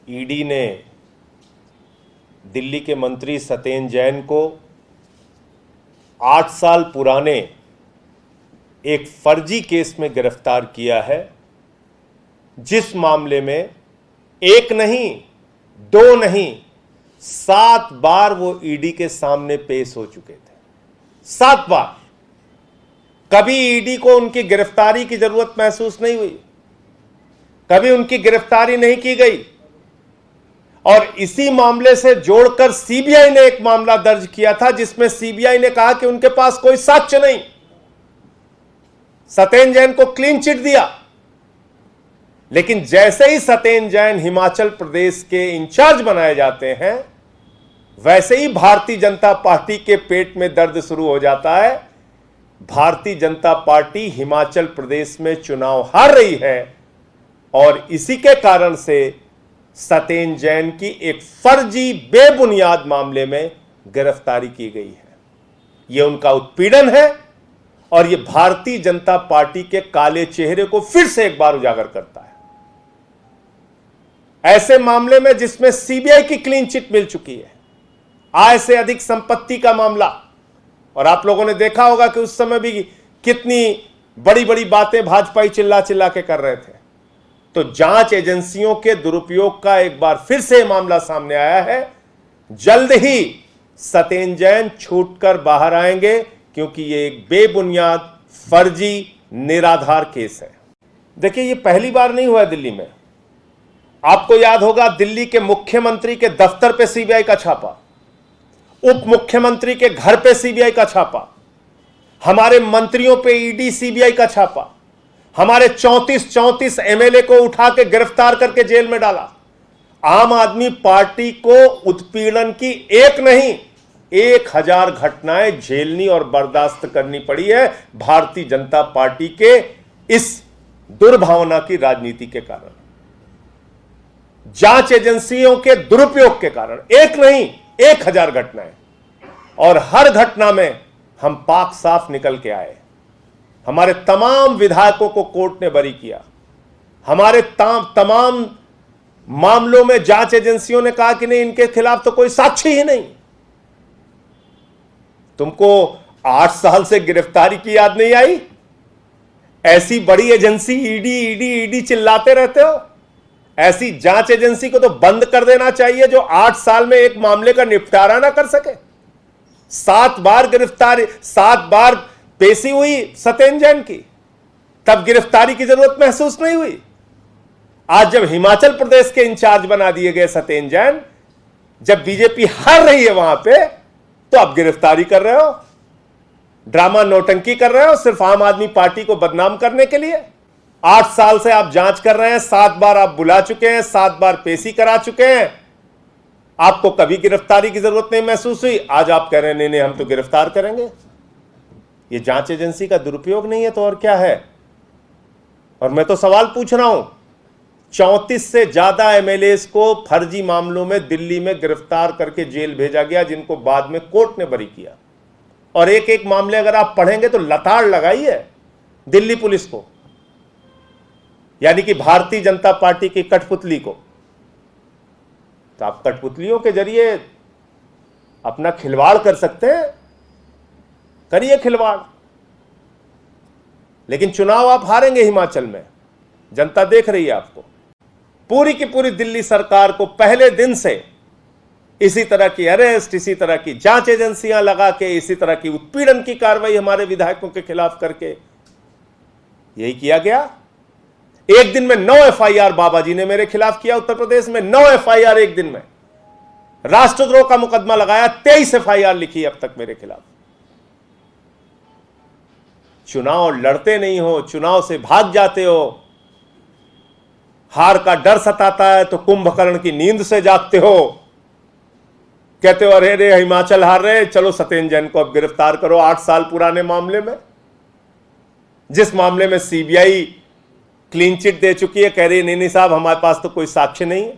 ED ने दिल्ली के मंत्री सत्येंद्र जैन को 8 साल पुराने एक फर्जी केस में गिरफ्तार किया है, जिस मामले में एक नहीं, दो नहीं, 7 बार वो ईडी के सामने पेश हो चुके थे। 7 बार। कभी ईडी को उनकी गिरफ्तारी की जरूरत महसूस नहीं हुई, कभी उनकी गिरफ्तारी नहीं की गई। और इसी मामले से जोड़कर सीबीआई ने एक मामला दर्ज किया था, जिसमें सीबीआई ने कहा कि उनके पास कोई साक्ष्य नहीं। सत्येंद्र जैन को क्लीन चिट दिया, लेकिन जैसे ही सत्येंद्र जैन हिमाचल प्रदेश के इंचार्ज बनाए जाते हैं, वैसे ही भारतीय जनता पार्टी के पेट में दर्द शुरू हो जाता है। भारतीय जनता पार्टी हिमाचल प्रदेश में चुनाव हार रही है और इसी के कारण से सत्येंद्र जैन की एक फर्जी बेबुनियाद मामले में गिरफ्तारी की गई है। यह उनका उत्पीड़न है और यह भारतीय जनता पार्टी के काले चेहरे को फिर से एक बार उजागर करता है। ऐसे मामले में जिसमें सीबीआई की क्लीन चिट मिल चुकी है, आय से अधिक संपत्ति का मामला, और आप लोगों ने देखा होगा कि उस समय भी कितनी बड़ी बड़ी बातें भाजपाई चिल्ला चिल्ला के कर रहे थे। तो जांच एजेंसियों के दुरुपयोग का एक बार फिर से मामला सामने आया है। जल्द ही सत्येंद्र जैन छूटकर बाहर आएंगे, क्योंकि ये एक बेबुनियाद, फर्जी, निराधार केस है। देखिए, ये पहली बार नहीं हुआ दिल्ली में। आपको याद होगा, दिल्ली के मुख्यमंत्री के दफ्तर पे सीबीआई का छापा, उप मुख्यमंत्री के घर पे सीबीआई का छापा, हमारे मंत्रियों पे ईडी सीबीआई का छापा, हमारे 34 एमएलए को उठा के गिरफ्तार करके जेल में डाला। आम आदमी पार्टी को उत्पीड़न की एक नहीं, 1000 घटनाएं झेलनी और बर्दाश्त करनी पड़ी है भारतीय जनता पार्टी के इस दुर्भावना की राजनीति के कारण, जांच एजेंसियों के दुरुपयोग के कारण। एक नहीं, 1000 घटनाएं, और हर घटना में हम पाक साफ निकल के आए। हमारे तमाम विधायकों को कोर्ट ने बरी किया। हमारे तमाम मामलों में जांच एजेंसियों ने कहा कि नहीं, इनके खिलाफ तो कोई साक्ष्य ही नहीं। तुमको 8 साल से गिरफ्तारी की याद नहीं आई? ऐसी बड़ी एजेंसी ईडी ईडी ईडी चिल्लाते रहते हो। ऐसी जांच एजेंसी को तो बंद कर देना चाहिए जो 8 साल में एक मामले का निपटारा ना कर सके। 7 बार गिरफ्तारी, 7 बार पेशी हुई सत्येंद्र जैन की, तब गिरफ्तारी की जरूरत महसूस नहीं हुई। आज जब हिमाचल प्रदेश के इंचार्ज बना दिए गए सत्येंद्र जैन, जब बीजेपी हार रही है वहां पे, तो आप गिरफ्तारी कर रहे हो, ड्रामा नौटंकी कर रहे हो, सिर्फ आम आदमी पार्टी को बदनाम करने के लिए। 8 साल से आप जांच कर रहे हैं, 7 बार आप बुला चुके हैं, 7 बार पेशी करा चुके हैं, आपको कभी गिरफ्तारी की जरूरत नहीं महसूस हुई। आज आप कह रहे हैं नहीं नहीं, हम तो गिरफ्तार करेंगे। ये जांच एजेंसी का दुरुपयोग नहीं है तो और क्या है? और मैं तो सवाल पूछ रहा हूं, 34 से ज्यादा एमएलए को फर्जी मामलों में दिल्ली में गिरफ्तार करके जेल भेजा गया, जिनको बाद में कोर्ट ने बरी किया। और एक एक मामले अगर आप पढ़ेंगे तो लताड़ लगाई है दिल्ली पुलिस को, यानी कि भारतीय जनता पार्टी की कठपुतली को। तो आप कठपुतलियों के जरिए अपना खिलवाड़ कर सकते हैं, करिए खिलवाड़, लेकिन चुनाव आप हारेंगे हिमाचल में। जनता देख रही है आपको। पूरी की पूरी दिल्ली सरकार को पहले दिन से इसी तरह की अरेस्ट, इसी तरह की जांच एजेंसियां लगा के, इसी तरह की उत्पीड़न की कार्रवाई हमारे विधायकों के खिलाफ करके यही किया गया। एक दिन में 9 एफआईआर बाबा जी ने मेरे खिलाफ किया। उत्तर प्रदेश में 9 एफआईआर एक दिन में। राष्ट्रद्रोह का मुकदमा लगाया, 23 एफआईआर लिखी अब तक मेरे खिलाफ। चुनाव लड़ते नहीं हो, चुनाव से भाग जाते हो। हार का डर सताता है तो कुंभकर्ण की नींद से जागते हो। कहते हो अरे रे हिमाचल हार रहे, चलो सत्येंद्र जैन को अब गिरफ्तार करो 8 साल पुराने मामले में, जिस मामले में सीबीआई क्लीन चिट दे चुकी है। कह रही नहीं नहीं साहब, हमारे पास तो कोई साक्ष्य नहीं है।